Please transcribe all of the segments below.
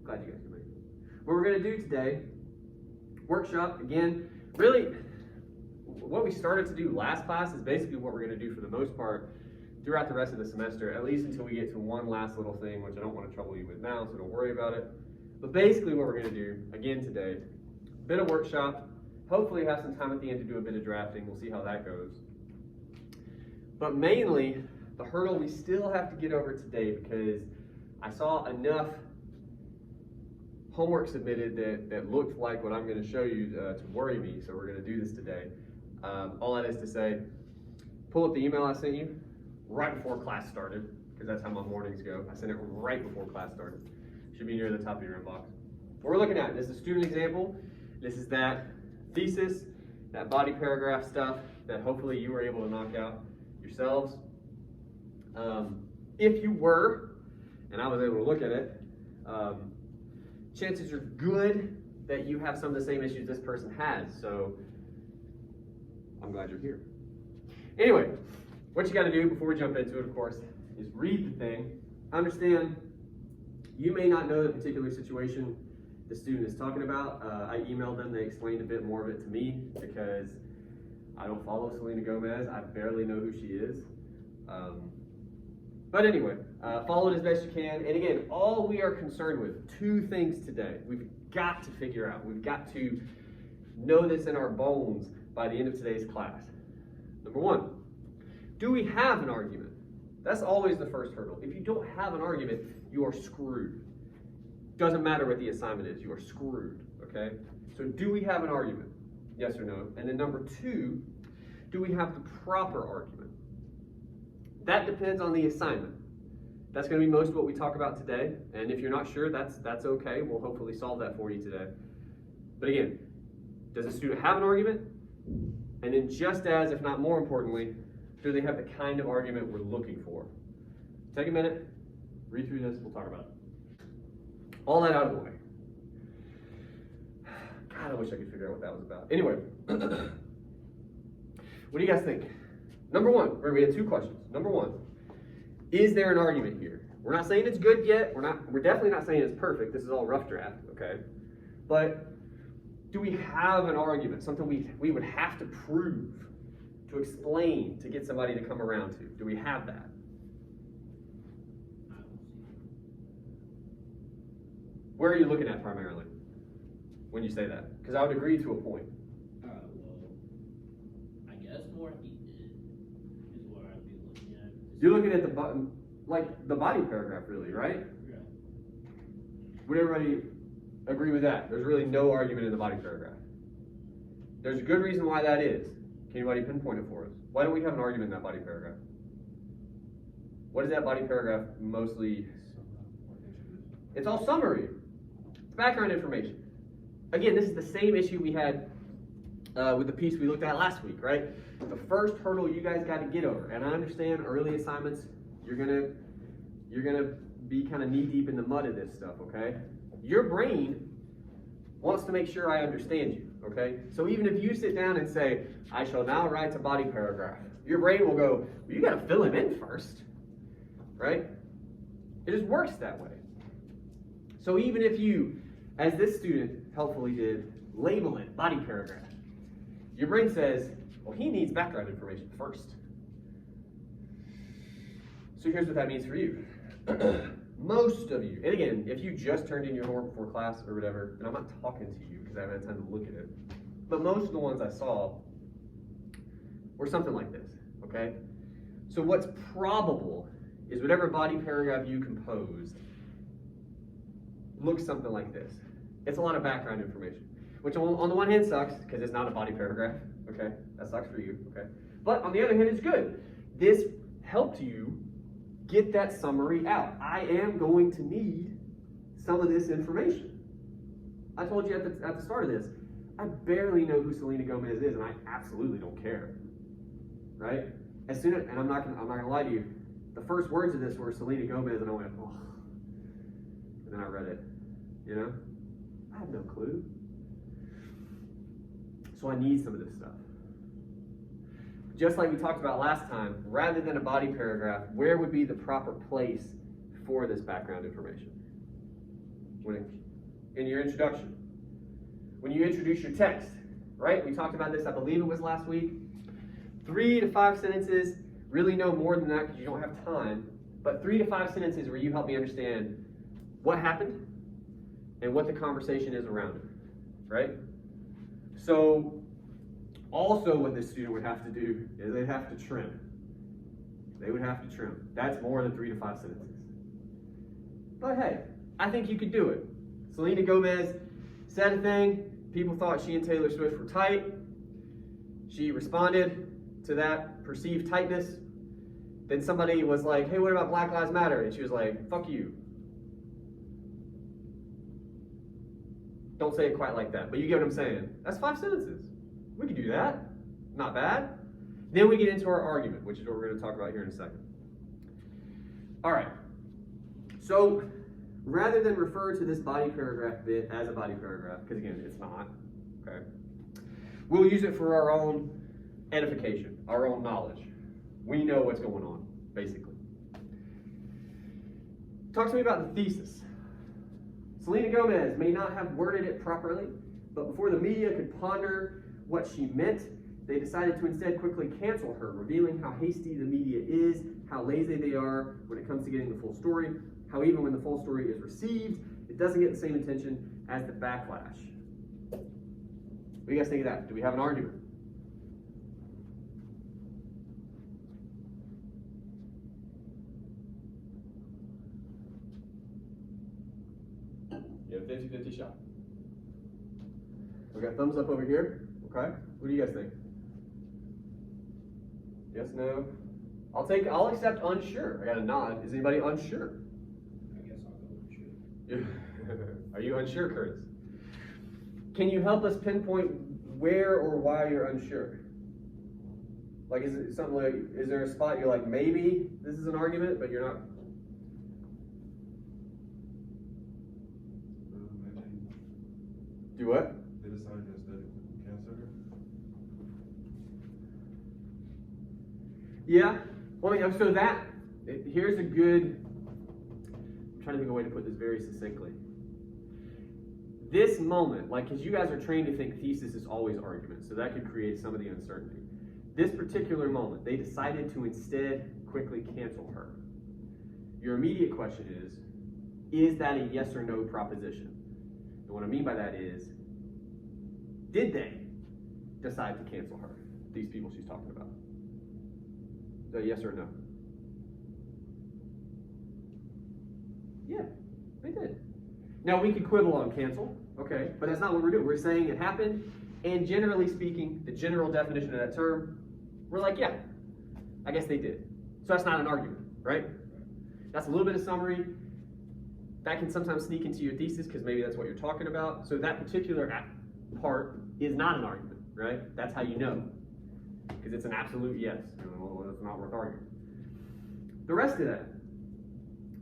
Glad you guys can make it. What we're going to do today, workshop, again, really, what we started to do last class is basically what we're going to do for the most part throughout the rest of the semester, at least until we get to one last little thing, which I don't want to trouble you with now, so don't worry about it. But basically what we're going to do, again today, a bit of workshop, hopefully have some time at the end to do a bit of drafting. We'll see how that goes. But mainly, the hurdle we still have to get over today, because I saw enough homework submitted that looked like what I'm going to show you to worry me, so we're going to do this today. All that is to say, pull up the email I sent you right before class started, because that's how my mornings go. I sent it right before class started. Should be near the top of your inbox. What we're looking at, this is a student example. This is that thesis, that body paragraph stuff that hopefully you were able to knock out yourselves. If you were, and I was able to look at it, chances are good that you have some of the same issues this person has, so I'm glad you're here. Anyway, what you got to do before we jump into it, of course, is read the thing. Understand, you may not know the particular situation the student is talking about. I emailed them, they explained a bit more of it to me because I don't follow Selena Gomez. I barely know who she is. But anyway, follow it as best you can. And again, all we are concerned with, two things today. We've got to figure out, we've got to know this in our bones by the end of today's class. Number one, do we have an argument? That's always the first hurdle. If you don't have an argument, you are screwed. Doesn't matter what the assignment is, you are screwed, okay? So do we have an argument? Yes or no? And then number two, do we have the proper argument? That depends on the assignment. That's going to be most of what we talk about today. And if you're not sure, that's okay. We'll hopefully solve that for you today. But again, does the student have an argument? And then just as, if not more importantly, do they have the kind of argument we're looking for? Take a minute, read through this, we'll talk about it. All that out of the way. God, I wish I could figure out what that was about. Anyway, what do you guys think? Number one, we have two questions. Number one, is there an argument here? We're not saying it's good yet. We're definitely not saying it's perfect. This is all rough draft, okay? But do we have an argument? Something we would have to prove, to explain, to get somebody to come around to? Do we have that? Where are you looking at primarily when you say that? Because I would agree to a point. Well, I guess more he did is what I'd be looking at. You're looking at the button, like the body paragraph, really, right? Yeah. Would everybody agree with that? There's really no argument in the body paragraph. There's a good reason why that is. Can anybody pinpoint it for us? Why don't we have an argument in that body paragraph? What is that body paragraph mostly? It's all summary. It's background information. Again, this is the same issue we had with the piece we looked at last week, right? The first hurdle you guys got to get over, and I understand early assignments, you're gonna be kind of knee deep in the mud of this stuff, okay? Your brain wants to make sure I understand you, okay? So even if you sit down and say, I shall now write a body paragraph, your brain will go, well, you got to fill him in first, right? It just works that way. So even if you, as this student helpfully did, label it body paragraph, your brain says, well, he needs background information first. So here's what that means for you. Most of you, and again, if you just turned in your homework before class or whatever, and I'm not talking to you because I haven't had time to look at it, but most of the ones I saw were something like this, okay? So what's probable is whatever body paragraph you composed looks something like this. It's a lot of background information, which on the one hand sucks because it's not a body paragraph, okay? That sucks for you, okay? But on the other hand, it's good. This helped you get that summary out. I am going to need some of this information. I told you at the start of this, I barely know who Selena Gomez is, and I absolutely don't care, right? As soon as, and I'm not gonna lie to you, the first words of this were Selena Gomez, and I went, oh, and then I read it, you know? I have no clue. So I need some of this stuff. Just like we talked about last time, rather than a body paragraph, where would be the proper place for this background information? in your introduction. When you introduce your text, right? We talked about this, I believe it was last week. 3 to 5 sentences, really no more than that because you don't have time, but 3 to 5 sentences where you help me understand what happened and what the conversation is around it, right? So, also what this student would have to do is they'd have to trim. They would have to trim. That's more than 3 to 5 sentences. But hey, I think you could do it. Selena Gomez said a thing. People thought she and Taylor Swift were tight. She responded to that perceived tightness. Then somebody was like, hey, what about Black Lives Matter? And she was like, fuck you. Don't say it quite like that, but you get what I'm saying. That's 5 sentences. We can do that. Not bad. Then we get into our argument, which is what we're going to talk about here in a second. All right. So rather than refer to this body paragraph bit as a body paragraph, because again, it's not, okay? We'll use it for our own edification, our own knowledge. We know what's going on, basically. Talk to me about the thesis. Selena Gomez may not have worded it properly, but before the media could ponder what she meant, they decided to instead quickly cancel her, revealing how hasty the media is, how lazy they are when it comes to getting the full story, how even when the full story is received, it doesn't get the same attention as the backlash. What do you guys think of that? Do we have an argument? You have a 50-50 shot. We got thumbs up over here. Okay. What do you guys think? Yes, no? I'll accept unsure. I got a nod. Is anybody unsure? I guess I'll go unsure. Are you unsure, Curtis? Can you help us pinpoint where or why you're unsure? Like, is it something like, is there a spot you're like, maybe this is an argument, but you're not? Do what? They decided to study cancer. Yeah. Well, so here's a good, I'm trying to think of a way to put this very succinctly. This moment, like, because you guys are trained to think thesis is always argument, so that could create some of the uncertainty. This particular moment, they decided to instead quickly cancel her. Your immediate question is that a yes or no proposition? And what I mean by that is, did they decide to cancel her? These people she's talking about. Is that a yes or no? Yeah, they did. Now we could quibble on cancel, okay, but that's not what we're doing. We're saying it happened, and generally speaking, the general definition of that term, we're like, yeah, I guess they did. So that's not an argument, right? That's a little bit of summary. That can sometimes sneak into your thesis because maybe that's what you're talking about. So that particular part is not an argument, right? That's how you know, because it's an absolute yes. Well, it's not worth arguing. The rest of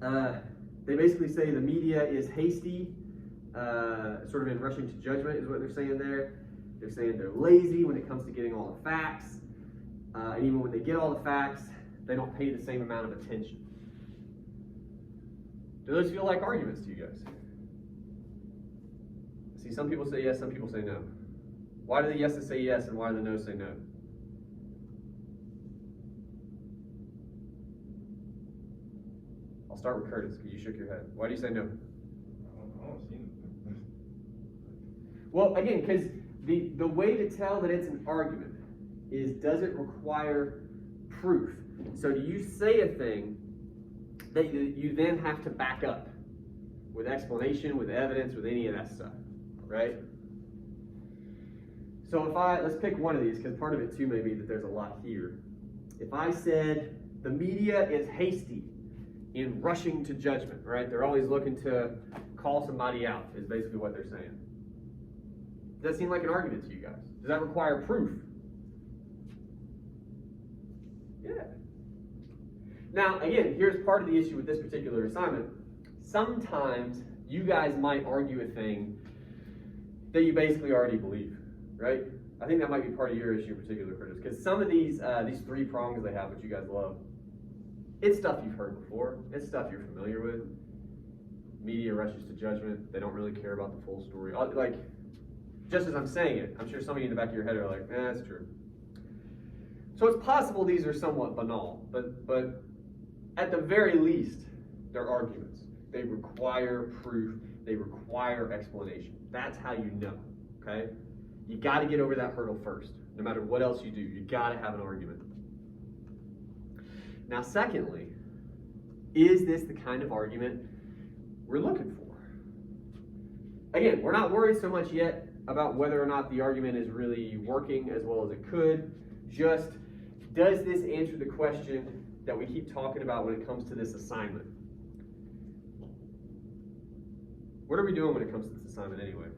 that, they basically say the media is hasty, sort of in rushing to judgment is what they're saying there. They're saying they're lazy when it comes to getting all the facts, and even when they get all the facts, they don't pay the same amount of attention. Do those feel like arguments to you guys? See, some people say yes, some people say no. Why do the yeses say yes and why do the no's say no? I'll start with Curtis, because you shook your head. Why do you say no? I don't see anything. Well, again, because the way to tell that it's an argument is, does it require proof? So do you say a thing that you then have to back up with explanation, with evidence, with any of that stuff, right? So let's pick one of these, because part of it too may be that there's a lot here. If I said the media is hasty in rushing to judgment, right? They're always looking to call somebody out, is basically what they're saying. Does that seem like an argument to you guys? Does that require proof? Yeah. Now, again, here's part of the issue with this particular assignment. Sometimes you guys might argue a thing that you basically already believe, right? I think that might be part of your issue in particular, Curtis, because some of these 3 prongs they have, which you guys love, it's stuff you've heard before. It's stuff you're familiar with. media rushes to judgment. They don't really care about the full story. Like, just as I'm saying it, I'm sure some of you in the back of your head are like, that's true. So it's possible these are somewhat banal, but at the very least, they're arguments. They require proof. They require explanation. That's how you know, okay? You got to get over that hurdle first. No matter what else you do, you got to have an argument. Now, secondly, is this the kind of argument we're looking for? Again, we're not worried so much yet about whether or not the argument is really working as well as it could. Just, does this answer the question that we keep talking about when it comes to this assignment? What are we doing when it comes to this assignment anyway?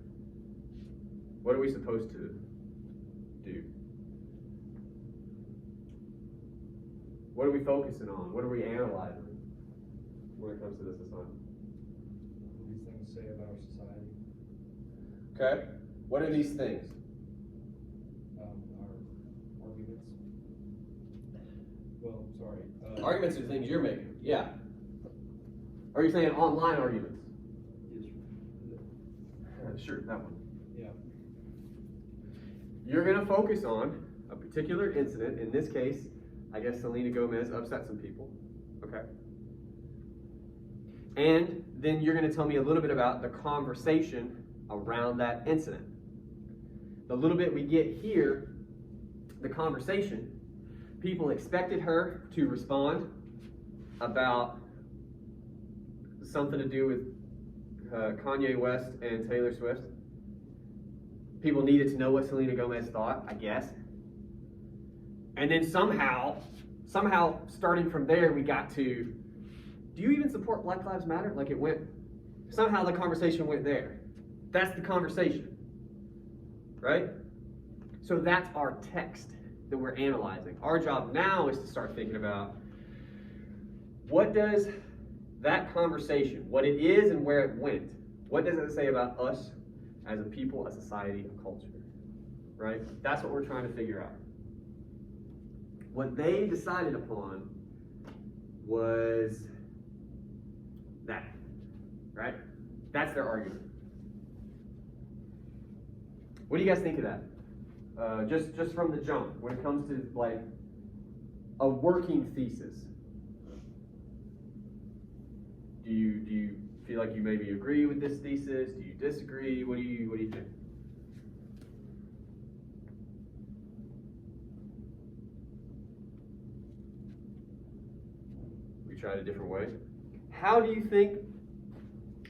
What are we supposed to do? What are we focusing on? What are we analyzing when it comes to this assignment? What do these things say about our society? Okay. What are these things? Our arguments. Well, sorry. Arguments are the things you're making. Yeah. Are you saying online arguments? Sure, that one. Yeah. You're going to focus on a particular incident. In this case, I guess Selena Gomez upset some people. Okay. And then you're going to tell me a little bit about the conversation around that incident. The little bit we get here, the conversation, people expected her to respond about something to do with Kanye West and Taylor Swift. People needed to know what Selena Gomez thought, I guess. And then somehow, starting from there, we got to, do you even support Black Lives Matter? Like it went, somehow the conversation went there. That's the conversation, right? So that's our text that we're analyzing. Our job now is to start thinking about, what does that conversation, what it is and where it went, what does it say about us as a people, a society, a culture, right? That's what we're trying to figure out. What they decided upon was that, right? That's their argument. What do you guys think of that? Just from the jump, when it comes to like a working thesis. Do you feel like you maybe agree with this thesis? Do you disagree? What do you think? We tried a different way. How do you think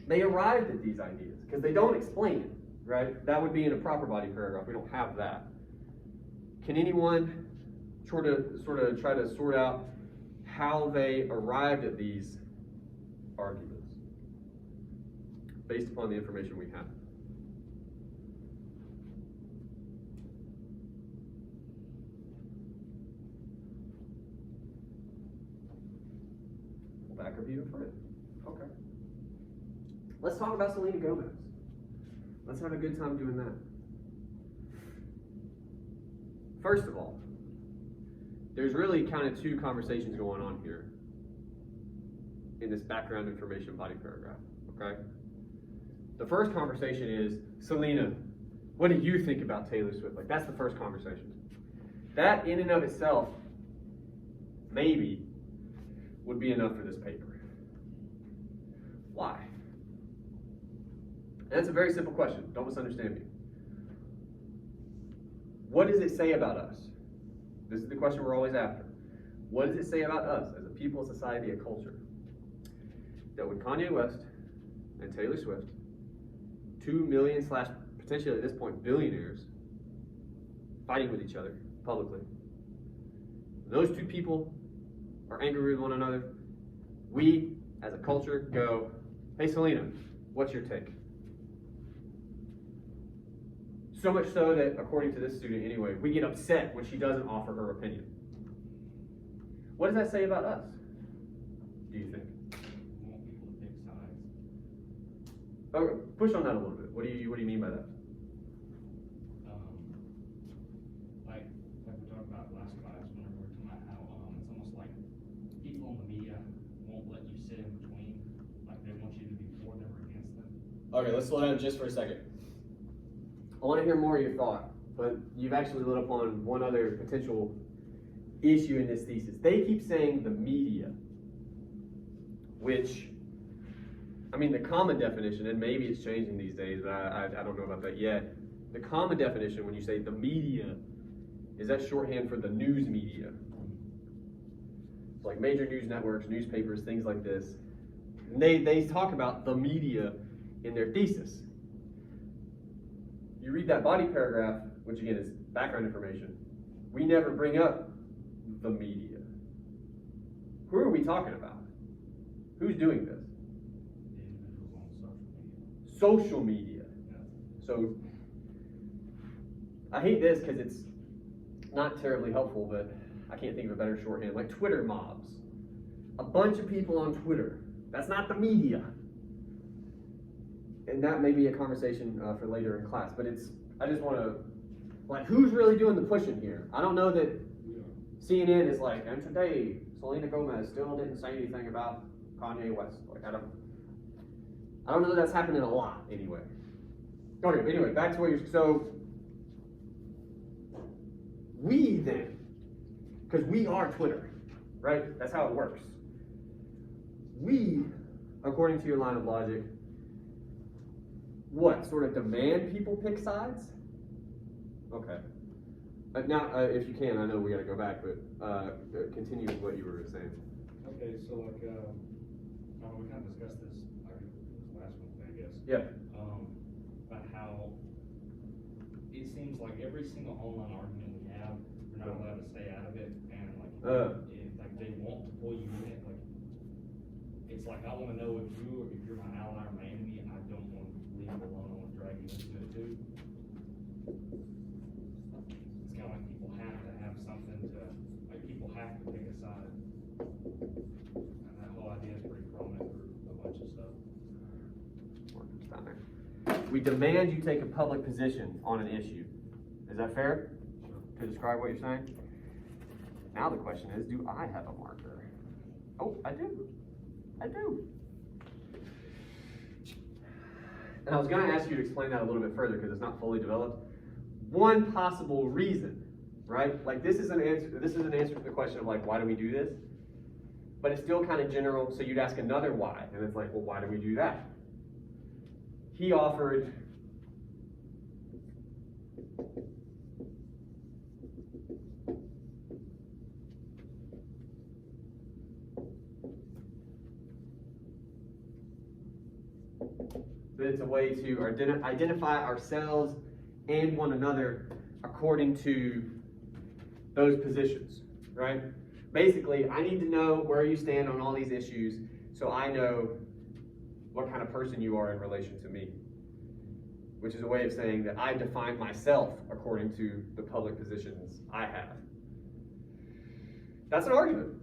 they arrived at these ideas? Because they don't explain it, right? That would be in a proper body paragraph. We don't have that. Can anyone sort of try to sort out how they arrived at these arguments based upon the information we have? Back or in front? Okay. Let's talk about Selena Gomez. Let's have a good time doing that. First of all, there's really kind of two conversations going on here in this background information body paragraph, okay? The first conversation is, Selena, what do you think about Taylor Swift? Like, that's the first conversation. That in and of itself, maybe, would be enough for this paper. Why? And that's a very simple question. Don't misunderstand me. What does it say about us? This is the question we're always after. What does it say about us as a people, a society, a culture? That when Kanye West and Taylor Swift, 2 million / potentially at this point billionaires, fighting with each other publicly, those two people are angry with one another, we as a culture go, hey Selena, what's your take? So much so that, according to this student anyway, we get upset when she doesn't offer her opinion. What does that say about us, do you think? We want people to pick sides. Oh, push on that a little bit. What do you mean by that? Like we talked about last class, whenever we were talking about how it's almost like people in the media won't let you sit in between. Like they want you to be for them Okay, let's slow down just for a second. I want to hear more of your thought, but you've actually lit upon one other potential issue in this thesis. They keep saying the media, which, I mean, the common definition, and maybe it's changing these days, but I don't know about that yet. The common definition, when you say the media, is that shorthand for the news media. It's like major news networks, newspapers, things like this. And they talk about the media in their thesis. You read that body paragraph, which again is background information. We never bring up the media. Who are we talking about? Who's doing this? The individuals on Social media. Yeah. So I hate this because it's not terribly helpful, but I can't think of a better shorthand. Like Twitter mobs. A bunch of people on Twitter. That's not the media. And that may be a conversation for later in class, but I just want to, like, who's really doing the pushing here? I don't know that CNN is like, and today, Selena Gomez still didn't say anything about Kanye West. Like, I don't know that that's happening a lot anyway. Okay, anyway, back to what so we then, because we are Twitter, right? That's how it works. We, according to your line of logic, what, sort of demand people pick sides? Okay. Now, if you can, I know we got to go back, but continue with what you were saying. Okay, so like, we kind of discussed this, last one, I guess. Yeah. About how it seems like every single online argument we have, we're not allowed to stay out of it, and like, if like they want to pull you in it, like, it's like, I want to know if you're my ally or my enemy, I don't want to leave it alone, I want to drag you into it too. It's kind of like people have to have something to, like, people have to pick a side. And that whole idea is pretty prominent through a bunch of stuff. We demand you take a public position on an issue. Is that fair to describe what you're saying? Now the question is, do I have a marker? Oh, I do. I do. And I was going to ask you to explain that a little bit further because it's not fully developed. One possible reason, right? Like this is an answer to the question of like, why do we do this? But it's still kind of general, so you'd ask another why, and it's like, well, why do we do that? He offered that it's a way to identify ourselves and one another according to those positions, right? Basically, I need to know where you stand on all these issues so I know what kind of person you are in relation to me, which is a way of saying that I define myself according to the public positions I have. That's an argument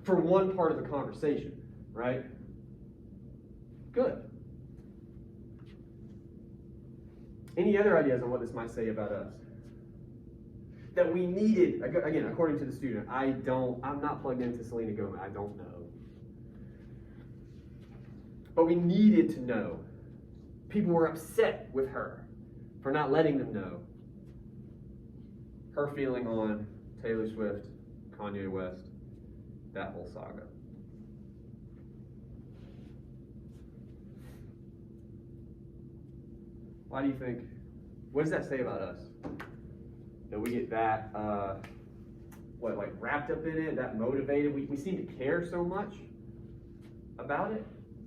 for one part of the conversation, right? Good. Any other ideas on what this might say about us? That we needed, again, according to the student, I'm not plugged into Selena Gomez, I don't know. But we needed to know. People were upset with her for not letting them know her feeling on Taylor Swift, Kanye West, that whole saga. Why do you think, what does that say about us? That we get that, like wrapped up in it, that motivated, we seem to care so much about it,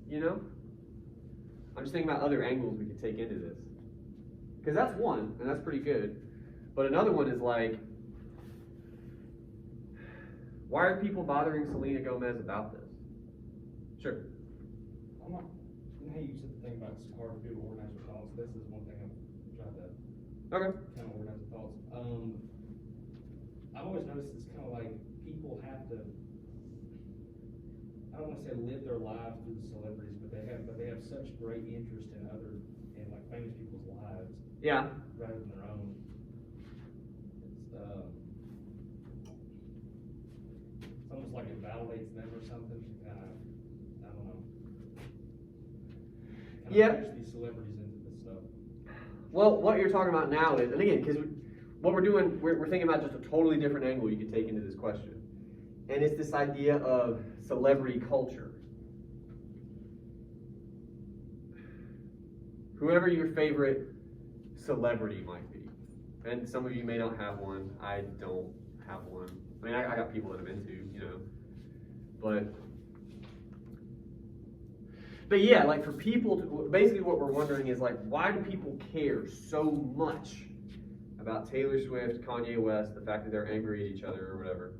you know? I'm just thinking about other angles we could take into this. Because that's one, and that's pretty good. But another one is like, why are people bothering Selena Gomez about this? Sure. I'm not, hey, you said the thing about it's hard for people to organize their thoughts. This is one thing I've tried to Okay. kind of organize their thoughts. I've always noticed it's kind of like people have to, I don't want to say live their lives through the celebrities, but they have such great interest in like famous people's lives. Yeah. Rather than their own. It's almost like it validates them or something. I don't know. kind Yeah. of push these celebrities into this stuff. Well, what you're talking about now is, and again, because what we're doing, we're thinking about just a totally different angle you could take into this question. And it's this idea of celebrity culture. Whoever your favorite celebrity might be. And some of you may not have one. I don't have one. I mean, I got people that I'm into, you know. But yeah, like for people, basically what we're wondering is like, why do people care so much about Taylor Swift, Kanye West, the fact that they're angry at each other or whatever,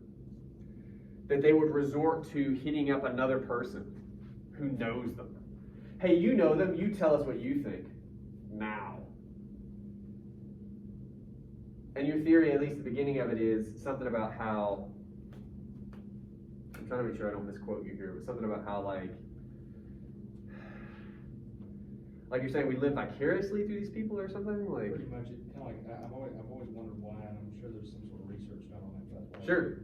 that they would resort to hitting up another person who knows them? Hey, you know them, you tell us what you think now. And your theory, at least the beginning of it, is something about how, I'm trying to make sure I don't misquote you here, but something about how like you're saying we live vicariously through these people or something? Like, Pretty much, it kind of like, I've always wondered why, and I'm sure there's some sort of research done on it, but. Sure.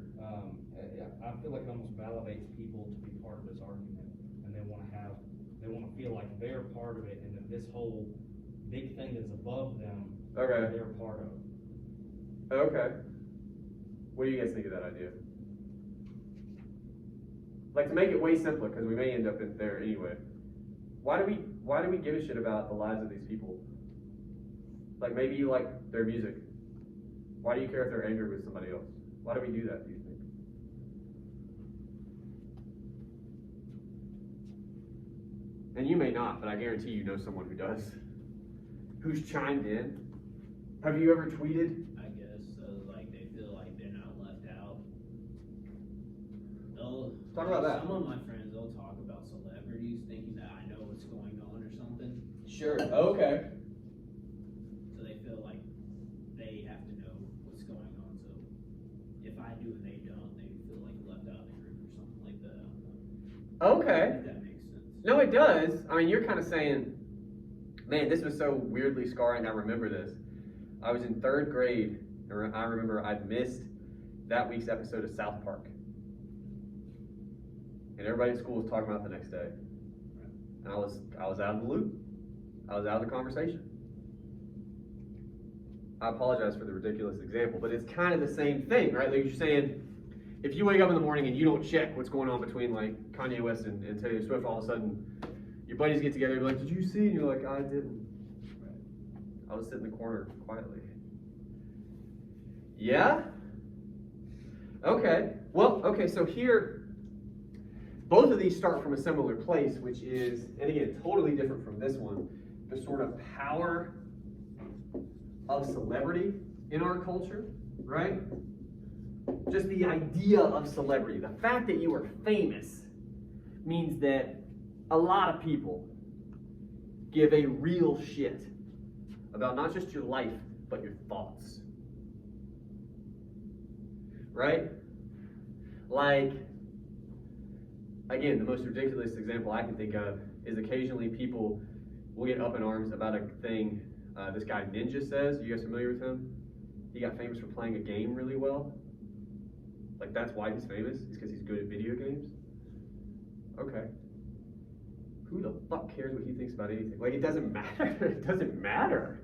I feel like it almost validates people to be part of this argument, and they wanna feel like they're part of it, and that this whole big thing that's above them, Okay. they're part of. Okay. What do you guys think of that idea? Like, to make it way simpler, because we may end up in there anyway. Why do we give a shit about the lives of these people? Like, maybe you like their music. Why do you care if they're angry with somebody else? Why do we do that, do you think? And you may not, but I guarantee you know someone who does. Who's chimed in. Have you ever tweeted? I guess, like, they feel like they're not left out. They'll, Talk about that. Some of my friends, they'll talk about celebrities thinking that I know what's going on or something. Sure. Okay. So they feel like they have to know what's going on. So if I do and they don't, they feel like left out of the group or something like that. I don't know. Okay. If that makes sense. No, it does. I mean, you're kind of saying, man, this was so weirdly scarring. I remember this. I was in 3rd grade, and I remember I'd missed that week's episode of South Park. And everybody at school was talking about it the next day. And I was out of the loop. I was out of the conversation. I apologize for the ridiculous example, but it's kind of the same thing, right? Like you're saying, if you wake up in the morning and you don't check what's going on between like Kanye West and Taylor Swift, all of a sudden your buddies get together and be like, did you see? And you're like, I didn't. I was sitting in the corner quietly. Yeah? Okay. Well, okay, so here, both of these start from a similar place, which is, and again, totally different from this one, the sort of power of celebrity in our culture, right? Just the idea of celebrity. The fact that you are famous means that a lot of people give a real shit about not just your life, but your thoughts. Right? Like, again, the most ridiculous example I can think of is occasionally people will get up in arms about a thing this guy Ninja says. Are you guys familiar with him? He got famous for playing a game really well. Like, that's why he's famous, is because he's good at video games. Okay. Who the fuck cares what he thinks about anything? Like, it doesn't matter. It doesn't matter.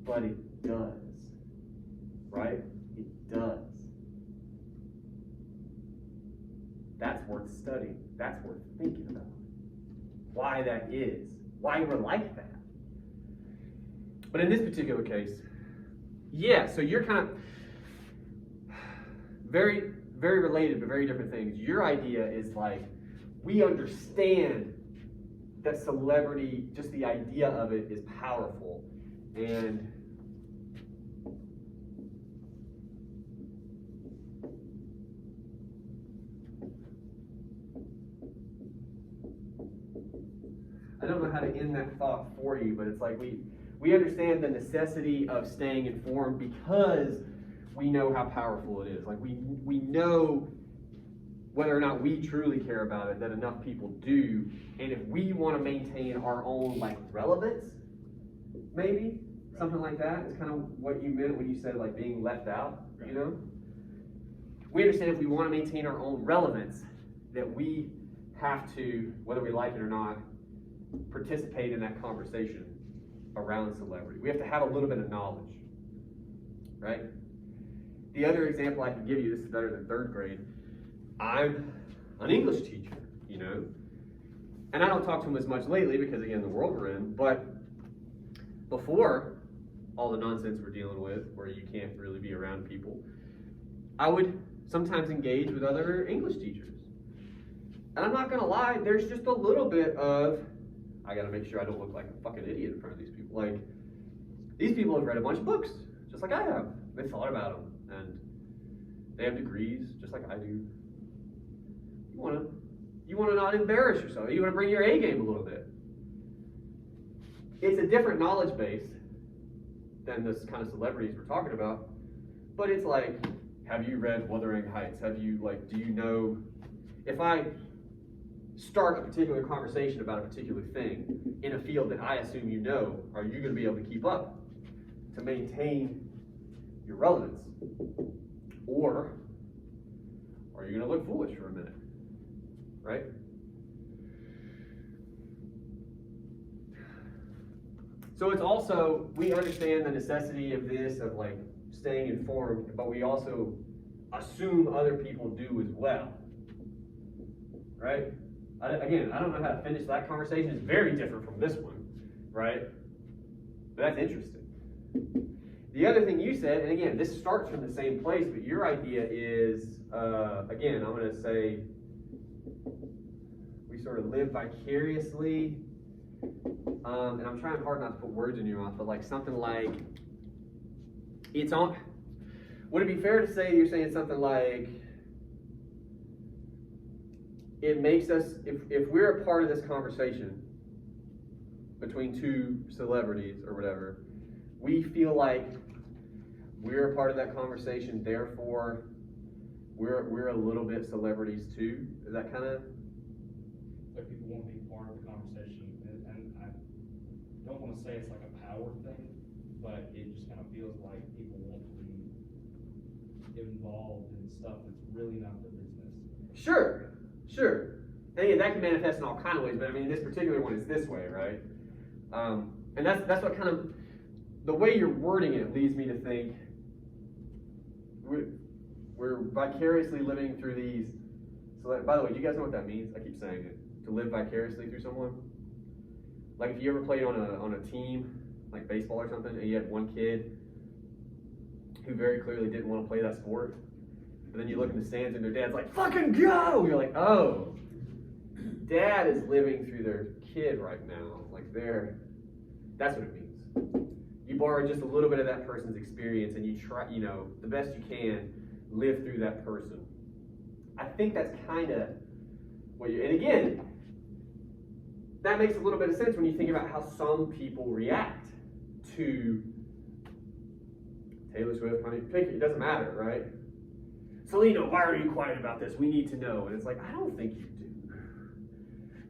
But it does. Right? It does. That's worth studying. That's worth thinking about. Why that is. Why we're like that. But in this particular case, yeah, so you're kind of very, very related but very different things. Your idea is like, we understand that celebrity, just the idea of it is powerful. And I don't know how to end that thought for you, but it's like we understand the necessity of staying informed because we know how powerful it is. Like we know whether or not we truly care about it, that enough people do. And if we want to maintain our own like relevance, maybe something like that is kind of what you meant when you said like being left out, you know? We understand if we want to maintain our own relevance, that we have to, whether we like it or not, participate in that conversation around celebrity. We have to have a little bit of knowledge, right? The other example I can give you, this is better than third grade. I'm an English teacher, you know, and I don't talk to them as much lately because, again, the world we're in, but before all the nonsense we're dealing with, where you can't really be around people, I would sometimes engage with other English teachers. And I'm not gonna lie, there's just a little bit of, I gotta make sure I don't look like a fucking idiot in front of these people. Like, these people have read a bunch of books, just like I have. They thought about them, and they have degrees, just like I do. You wanna not embarrass yourself. You wanna bring your A game a little bit. It's a different knowledge base than this kind of celebrities we're talking about, but it's like, have you read Wuthering Heights? Have you, like, do you know, if I start a particular conversation about a particular thing in a field that I assume you know, are you gonna be able to keep up to maintain your relevance? Or are you gonna look foolish for a minute, right? So it's also, we understand the necessity of this, of like staying informed, but we also assume other people do as well, right? Again, I don't know how to finish that conversation. It's very different from this one, right? But that's interesting. The other thing you said, and again, this starts from the same place, but your idea is, again, I'm going to say, we sort of live vicariously, and I'm trying hard not to put words in your mouth, but like something like, it's on, would it be fair to say you're saying something like, it makes us, if we're a part of this conversation between two celebrities or whatever, we feel like we're a part of that conversation, therefore we're a little bit celebrities too. Is that kind of? Like people want to be part of the conversation, and I don't want to say it's like a power thing, but it just kind of feels like people want to be involved in stuff that's really not their business. Sure. And again, that can manifest in all kinds of ways, but I mean, this particular one is this way, right? And that's what kind of, the way you're wording it leads me to think we're vicariously living through these. So, by the way, do you guys know what that means? I keep saying it. To live vicariously through someone. Like if you ever played on a team, like baseball or something, and you had one kid who very clearly didn't want to play that sport, but then you look in the stands and their dad's like, fucking go! You're like, oh, dad is living through their kid right now. Like that's what it means. You borrow just a little bit of that person's experience and you try, the best you can, live through that person. I think that's kind of what and again, that makes a little bit of sense when you think about how some people react to Taylor Swift, honey, pick it, doesn't matter, right? Selena, why are you quiet about this? We need to know. And it's like, I don't think you do.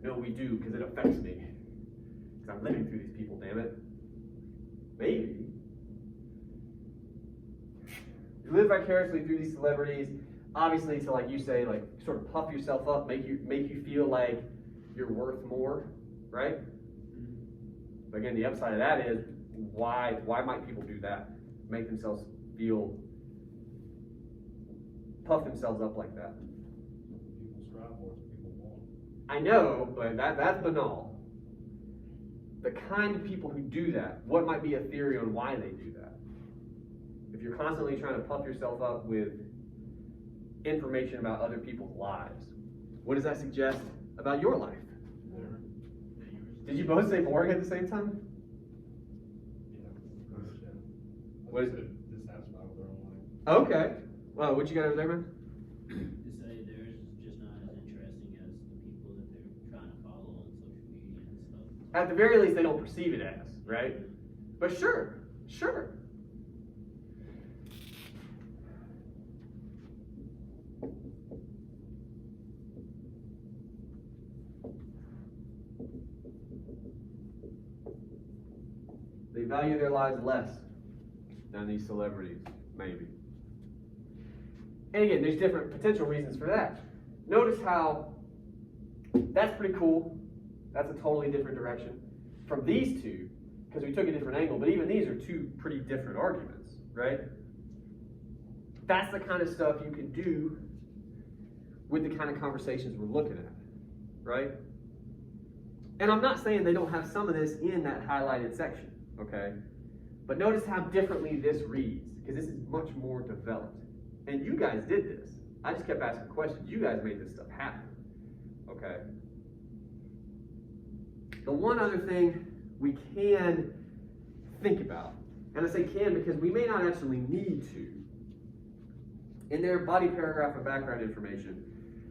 No, we do, because it affects me. Because I'm living through these people, damn it. Maybe. You live vicariously through these celebrities, obviously to, like you say, like sort of puff yourself up, make you feel like you're worth more, right? But again, the upside of that is why might people do that? Make themselves feel, puff themselves up like that. People strive for what people want. I know, but that's banal. The kind of people who do that, what might be a theory on why they do that? If you're constantly trying to puff yourself up with information about other people's lives, what does that suggest about your life? Did you both say boring at the same time? Yeah. What is it? Dissatisfied with their own life. Okay. Well, what you got over there, man? To say they're just not as interesting as the people that they're trying to follow on social media and stuff. At the very least, they don't perceive it as, right? But sure. They value their lives less than these celebrities, maybe. And again, there's different potential reasons for that. Notice how that's pretty cool. That's a totally different direction from these two, because we took a different angle, but even these are two pretty different arguments, right? That's the kind of stuff you can do with the kind of conversations we're looking at, right? And I'm not saying they don't have some of this in that highlighted section, okay? But notice how differently this reads, because this is much more developed. And you guys did this. I just kept asking questions. You guys made this stuff happen, okay? The one other thing we can think about, and I say can because we may not actually need to. In their body paragraph of background information,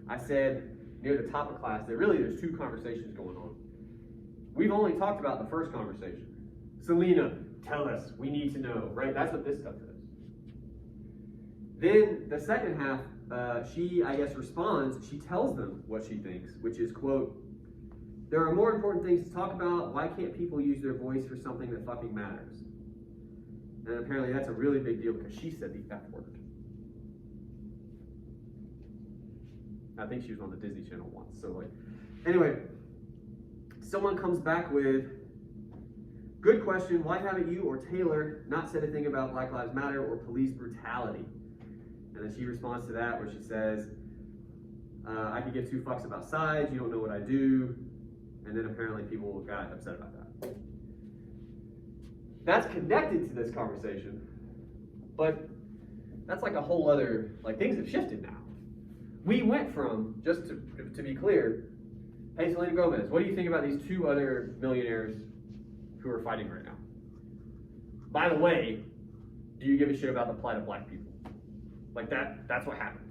I said near the top of class that really there's two conversations going on. We've only talked about the first conversation. Selena, tell us, we need to know, right? That's what this stuff is. Then the second half, she, I guess, responds, she tells them what she thinks, which is, quote, there are more important things to talk about. Why can't people use their voice for something that fucking matters? And apparently that's a really big deal because she said the F word. I think she was on the Disney Channel once. So like, anyway, someone comes back with, good question, why haven't you or Taylor not said a thing about Black Lives Matter or police brutality? And then she responds to that where she says, I could give two fucks about sides, you don't know what I do. And then apparently people got upset about that. That's connected to this conversation, but that's like a whole other, like things have shifted now. We went from, just to be clear, hey Selena Gomez, what do you think about these two other millionaires who are fighting right now? By the way, do you give a shit about the plight of black people? Like that's what happened.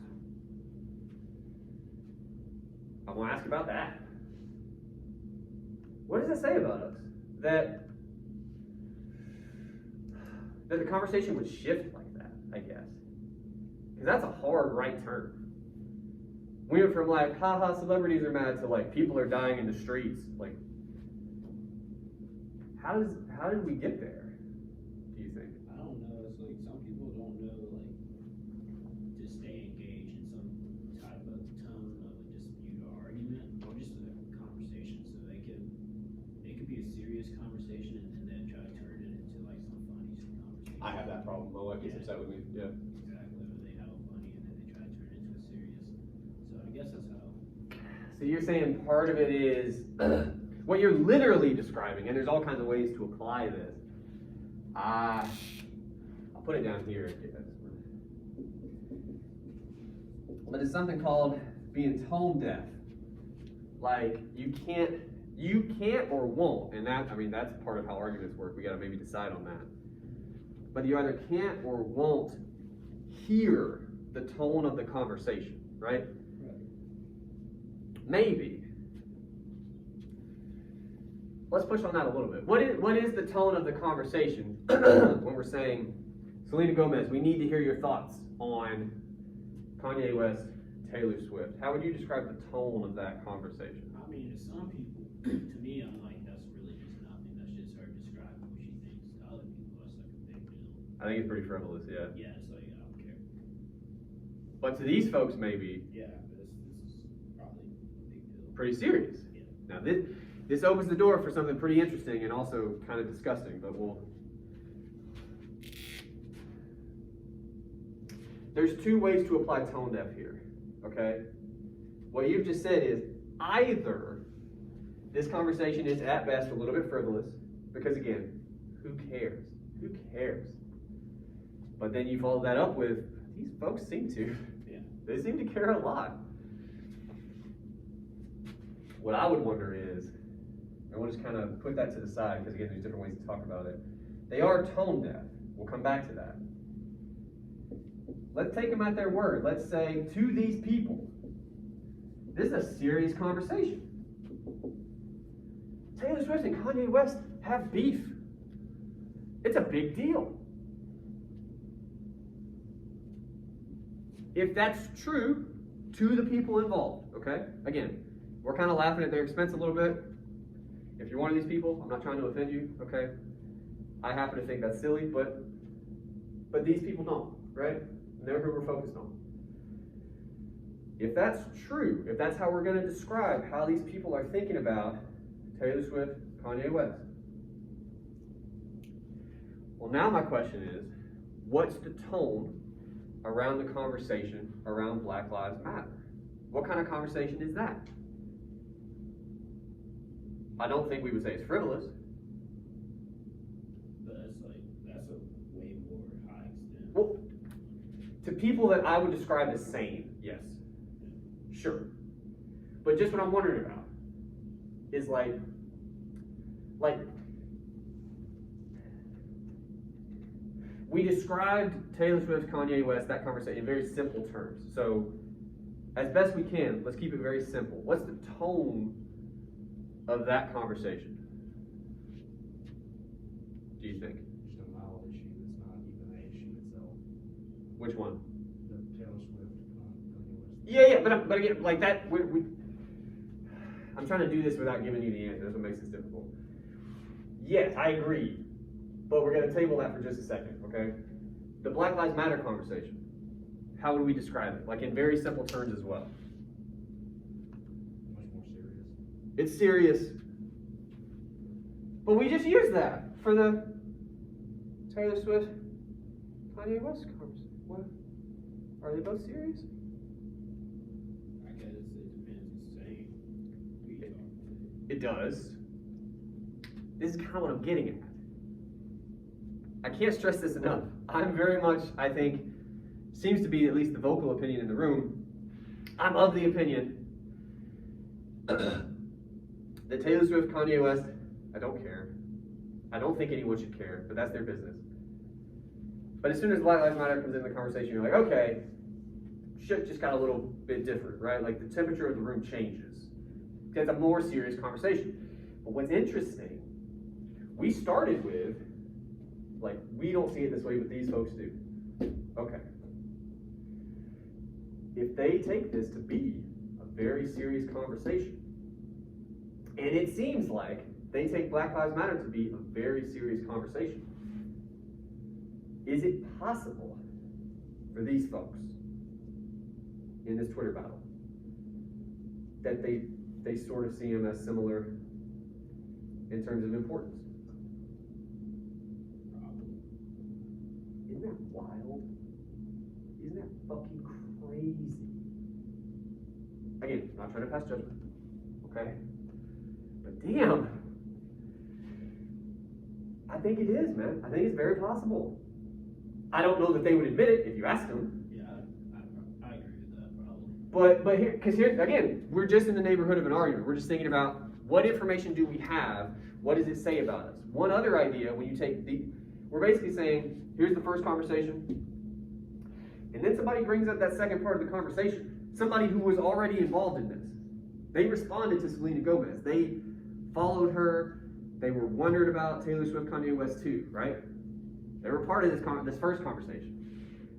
I want to ask about that. What does it say about us? That the conversation would shift like that, I guess. Because that's a hard right turn. We went from like, haha, celebrities are mad to like, people are dying in the streets. Like, how did we get there, do you think? I don't know. It's like some people don't know, like, to stay engaged in some type of tone of a dispute or argument, or just a conversation. So it could be a serious conversation and then try to turn it into like some funny conversation. I have that problem. My wife gets upset with me. Yeah. Exactly. Or they have a funny and then they try to turn it into a serious. So I guess that's how. So you're saying part of it is what you're literally describing, and there's all kinds of ways to apply this. I'll put it down here. But it's something called being tone deaf. Like you can't or won't, and that, I mean, that's part of how arguments work. We got to maybe decide on that. But you either can't or won't hear the tone of the conversation, right? Maybe. Let's push on that a little bit. What is the tone of the conversation when we're saying, Selena Gomez, we need to hear your thoughts on Kanye West, Taylor Swift? How would you describe the tone of that conversation? I mean, to some people, to me, I'm like, that's really just nothing. That's just her describing what she thinks. To other people, that's like a big deal. I think it's pretty frivolous, yeah. Yeah, it's like, I don't care. But to these folks, maybe Yeah, but this is probably a big deal. pretty serious. Yeah. Now, this opens the door for something pretty interesting and also kind of disgusting, but there's two ways to apply tone deaf here, okay? What you've just said is either this conversation is at best a little bit frivolous, because again, who cares? Who cares? But then you follow that up with, these folks seem to. Yeah. They seem to care a lot. What I would wonder is, and we'll just kind of put that to the side, because again, there's different ways to talk about it. They are tone deaf. We'll come back to that. Let's take them at their word. Let's say to these people, this is a serious conversation. Taylor Swift and Kanye West have beef. It's a big deal. If that's true to the people involved, okay? Again, we're kind of laughing at their expense a little bit. If you're one of these people, I'm not trying to offend you, okay? I happen to think that's silly, but these people don't, right? They're who we're focused on. If that's true, if that's how we're going to describe how these people are thinking about Taylor Swift, Kanye West. Well, now my question is, what's the tone around the conversation around Black Lives Matter? What kind of conversation is that? I don't think we would say it's frivolous. But that's a way more high extent. Well, to people that I would describe as sane, yes. Sure. But just what I'm wondering about is like, we described Taylor Swift, Kanye West, that conversation in very simple terms. So, as best we can, let's keep it very simple. What's the tone of that conversation? Do you think? Just a mild issue, it's not even the issue itself. Which one? The Taylor Swift, Kanye West. Yeah, but again, like that, I'm trying to do this without giving you the answer. That's what makes this difficult. Yes, I agree, but we're going to table that for just a second, okay? The Black Lives Matter conversation, how would we describe it? Like in very simple terms as well. Much more serious. It's serious, but we just used that for the Taylor Swift, Kanye West conversation. What? Are they both serious? I guess it depends who's saying who you talking to. It does. This is kind of what I'm getting at. I can't stress this enough. I'm very much, I think, seems to be at least the vocal opinion in the room. I'm of the opinion that Taylor Swift, Kanye West, I don't care. I don't think anyone should care, but that's their business. But as soon as Black Lives Matter comes into the conversation, you're like, okay, shit just got a little bit different, right? Like the temperature of the room changes. It's a more serious conversation. But what's interesting, we started with, like, we don't see it this way, but these folks do. Okay. If they take this to be a very serious conversation, and it seems like they take Black Lives Matter to be a very serious conversation, is it possible for these folks in this Twitter battle that they sort of see them as similar in terms of importance? Probably. Isn't that wild? Isn't that fucking crazy? Again, not trying to pass judgment, okay? But damn, I think it is, man. I think it's very possible. I don't know that they would admit it if you asked them. Yeah, I agree with that probably. But here again, we're just in the neighborhood of an argument. We're just thinking about what information do we have? What does it say about us? One other idea, when you take we're basically saying, here's the first conversation, and then somebody brings up that second part of the conversation. Somebody who was already involved in this. They responded to Selena Gomez. They followed her. They were wondered about Taylor Swift, Kanye West too, right? They were part of this first conversation.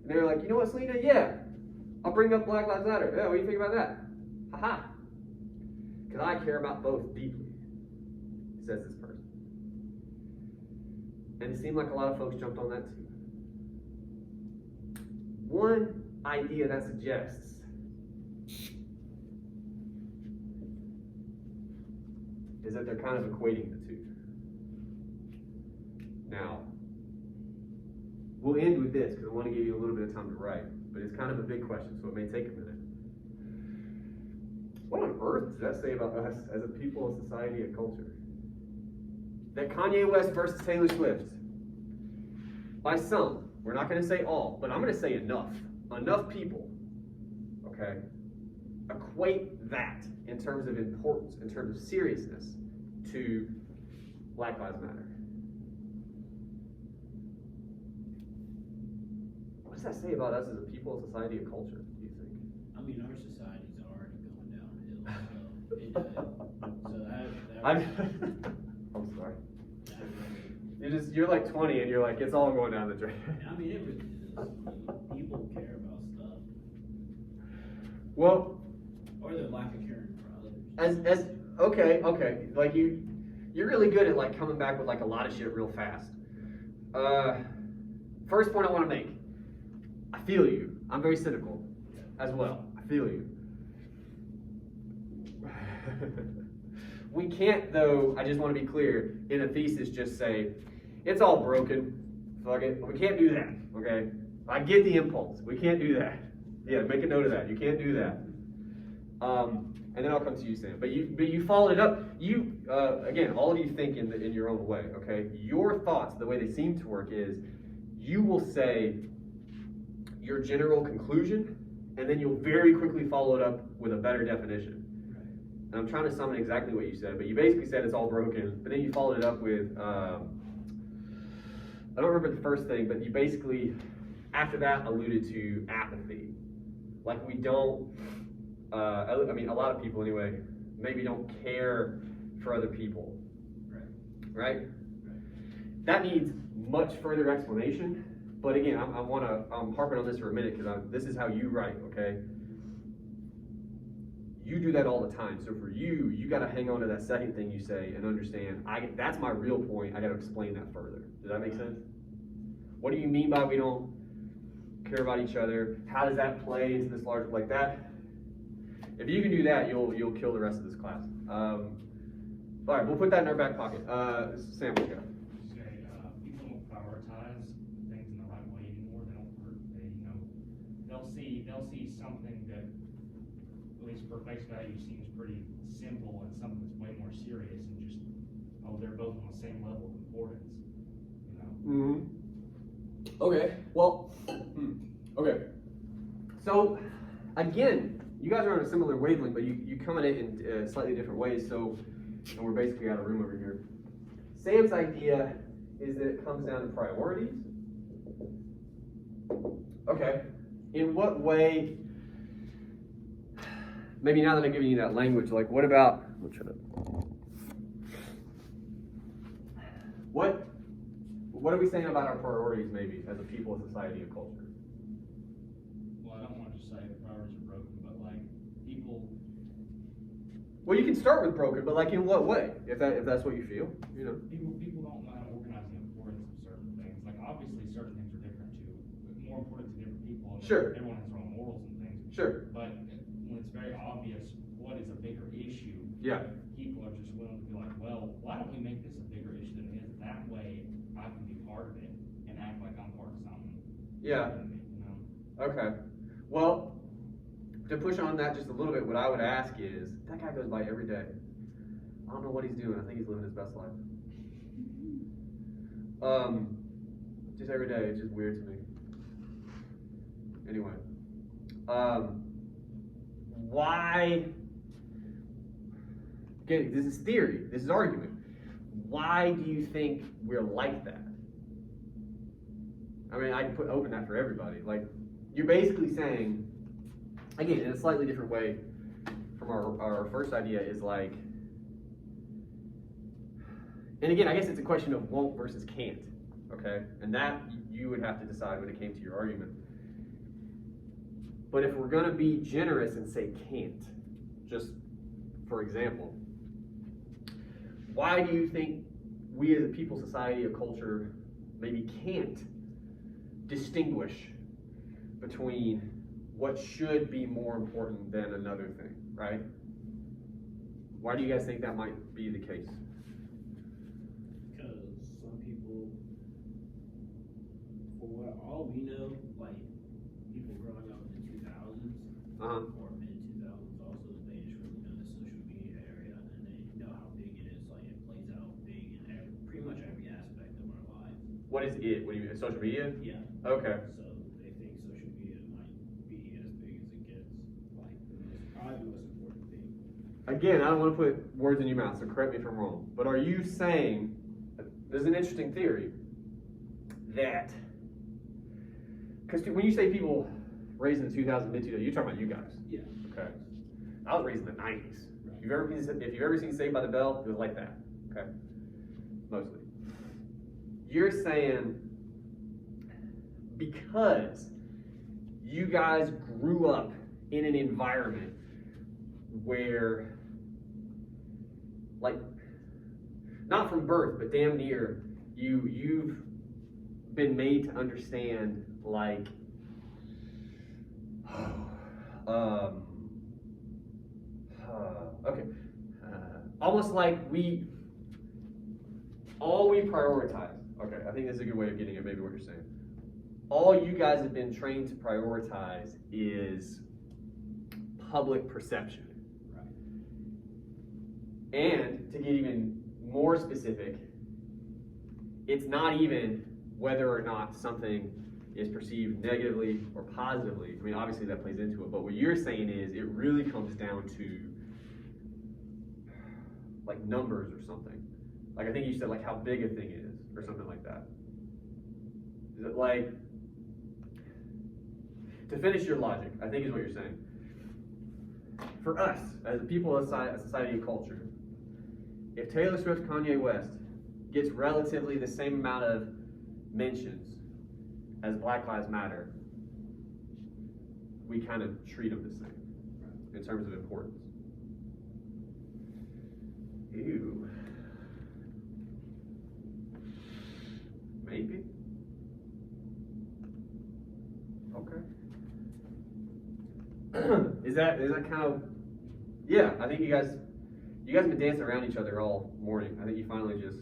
And they were like, you know what, Selena? Yeah, I'll bring up Black Lives Matter. Yeah, what do you think about that? Haha. Because I care about both deeply, says this person. And it seemed like a lot of folks jumped on that too. One idea that suggests is that they're kind of equating the two. Now, we'll end with this because I want to give you a little bit of time to write, but it's kind of a big question, so it may take a minute. What on earth does that say about us as a people, a society, a culture? That Kanye West versus Taylor Swift, by some, we're not going to say all, but I'm going to say enough people, okay, equate that in terms of importance, in terms of seriousness, to Black Lives Matter. What does that say about us as a people, a society, a culture, do you think? I mean, our society's already going downhill, so I'm sorry. that really, You're like 20 and you're like, it's all going down the drain. I mean, it really is. People care about stuff, Well, or their lack of caring for others. as okay, like you're really good at like coming back with like a lot of shit real fast. First point I want to make, I feel you. I'm very cynical as well. I feel you. We can't, though, I just want to be clear, in a thesis just say, it's all broken, fuck it. We can't do that, okay? I get the impulse. We can't do that. Yeah, make a note of that. You can't do that. And then I'll come to you, Sam. But you followed it up. You, again, all of you think in your own way, okay? Your thoughts, the way they seem to work is, you will say your general conclusion, and then you'll very quickly follow it up with a better definition. And I'm trying to summon exactly what you said, but you basically said it's all broken, but then you followed it up with, I don't remember the first thing, but you basically, after that, alluded to apathy. Like we don't, I mean, a lot of people anyway, maybe don't care for other people. Right? That needs much further explanation, but again, I'm harping on this for a minute because this is how you write, okay? You do that all the time. So for you got to hang on to that second thing you say and understand, that's my real point. I got to explain that further. Does that make sense? What do you mean by we don't care about each other? How does that play into this larger, like that? If you can do that, you'll kill the rest of this class. All right, we'll put that in our back pocket. Sam, what you got? Say, people don't prioritize things in the right way anymore. They don't, they'll see something that, at least for face value, seems pretty simple and something that's way more serious and just, oh, they're both on the same level of importance, you know? Mm-hmm. Okay, well, okay. So, again, you guys are on a similar wavelength, but you come at it in slightly different ways, so, and we're basically out of room over here. Sam's idea is that it comes down to priorities. Okay, in what way, maybe now that I'm giving you that language, like what about, what are we saying about our priorities maybe as a people, society, and culture? Well, I don't want to just say priorities are broken, but like people. Well, you can start with broken, but like in what way? If that's what you feel, you know. People don't know how to organize the importance of certain things. Like obviously certain things are different to more important to different people. And Sure. Everyone has their own morals and things. Sure. But when it's very obvious what is a bigger issue, Yeah. people are just willing to be like, well, why don't we make this a bigger issue than it is? That way I can be part of it and act like I'm part of something. Yeah. You know? Okay. Well, to push on that just a little bit, what I would ask is, that guy goes by every day. I don't know what he's doing. I think he's living his best life. Just every day. It's just weird to me. Anyway. Why? Again, this is theory. This is argument. Why do you think we're like that? I mean, I can open that for everybody. Like, you're basically saying, again, in a slightly different way from our first idea is like, and again, I guess it's a question of won't versus can't, okay? And that you would have to decide when it came to your argument. But if we're gonna be generous and say can't, just for example, why do you think we as a people, society, a culture maybe can't distinguish between what should be more important than another thing, right? Why do you guys think that might be the case? Because some people, for what all we know, like people growing up in the 2000s or mid-2000s also, they just really know the social media area and they know how big it is. Like it plays out big in pretty much every aspect of our lives. What is it? What do you mean? Social media? Yeah. Okay. So they think social media might be as big as it gets. Like probably the most important thing. Again, I don't want to put words in your mouth, so correct me if I'm wrong. But are you saying, there's an interesting theory, that, because when you say people raised in the 2000s, mid-2000s, you're talking about you guys. Yeah. Okay. I was raised in the 90s. If you've ever seen Saved by the Bell, it was like that. Okay. Mostly. You're saying, because you guys grew up in an environment where, like, not from birth, but damn near, you've been made to understand, like, almost like all we prioritize, okay, I think this is a good way of getting at maybe what you're saying. All you guys have been trained to prioritize is public perception. Right. And to get even more specific, it's not even whether or not something is perceived negatively or positively. I mean, obviously that plays into it, but what you're saying is it really comes down to like numbers or something. Like I think you said like how big a thing is or something like that. Is it like, to finish your logic, I think is what you're saying. For us, as a people of society and culture, if Taylor Swift, Kanye West gets relatively the same amount of mentions as Black Lives Matter, we kind of treat them the same in terms of importance. Ew. Maybe. Okay. Is that kind of, yeah, I think you guys have been dancing around each other all morning. I think you finally just,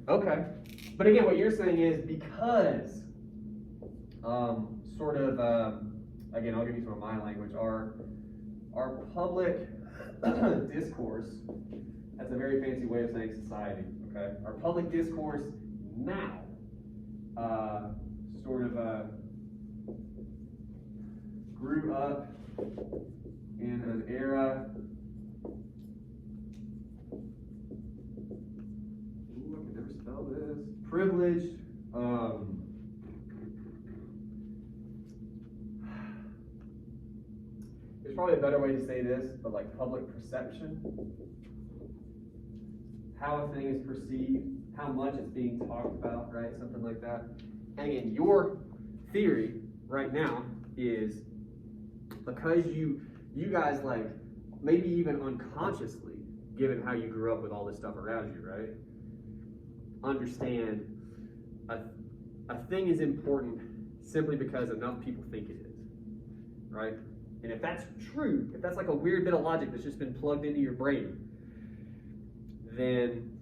okay. But again, what you're saying is because, again, I'll give you some of my language, our public discourse, that's a very fancy way of saying society, okay? Our public discourse now, grew up in an era, ooh, I can never spell this, privileged, there's probably a better way to say this, but like public perception, how a thing is perceived, how much it's being talked about, right? Something like that. And again, your theory right now is because you guys like maybe even unconsciously, given how you grew up with all this stuff around you, right? Understand a thing is important simply because enough people think it is, right? And if that's true, if that's like a weird bit of logic that's just been plugged into your brain, then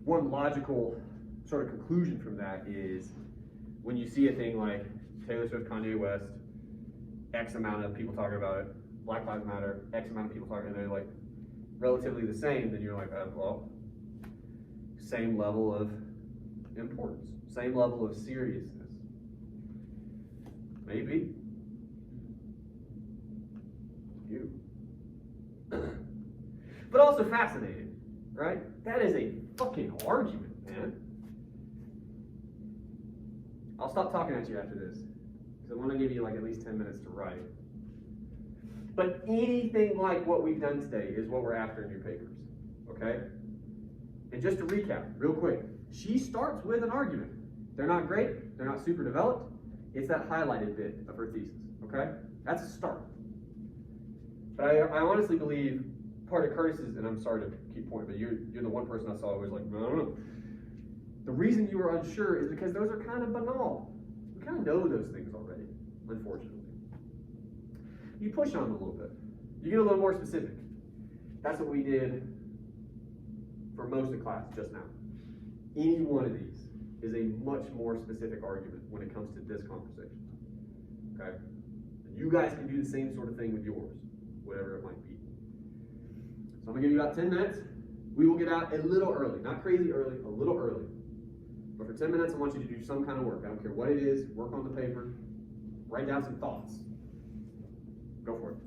one logical sort of conclusion from that is when you see a thing like Taylor Swift, Kanye West, X amount of people talking about it, Black Lives Matter, X amount of people talking, and they're like relatively the same, then you're like, well, same level of importance, same level of seriousness. Maybe. You. But also fascinating, right? That is a fucking argument, man. I'll stop talking at you after this, because I want to give you like at least 10 minutes to write. But anything like what we've done today is what we're after in your papers, okay? And just to recap, real quick, she starts with an argument. They're not great, they're not super developed. It's that highlighted bit of her thesis, okay? That's a start. But I honestly believe part of Curtis's, and I'm sorry to keep pointing, but you're the one person I saw who was like, no. The reason you were unsure is because those are kind of banal. We kind of know those things already, unfortunately. You push on them a little bit. You get a little more specific. That's what we did for most of the class just now. Any one of these is a much more specific argument when it comes to this conversation. Okay? And you guys can do the same sort of thing with yours, whatever it might be. So I'm gonna give you about 10 minutes. We will get out a little early, not crazy early, a little early. But for 10 minutes, I want you to do some kind of work. I don't care what it is, work on the paper, write down some thoughts. Go for it.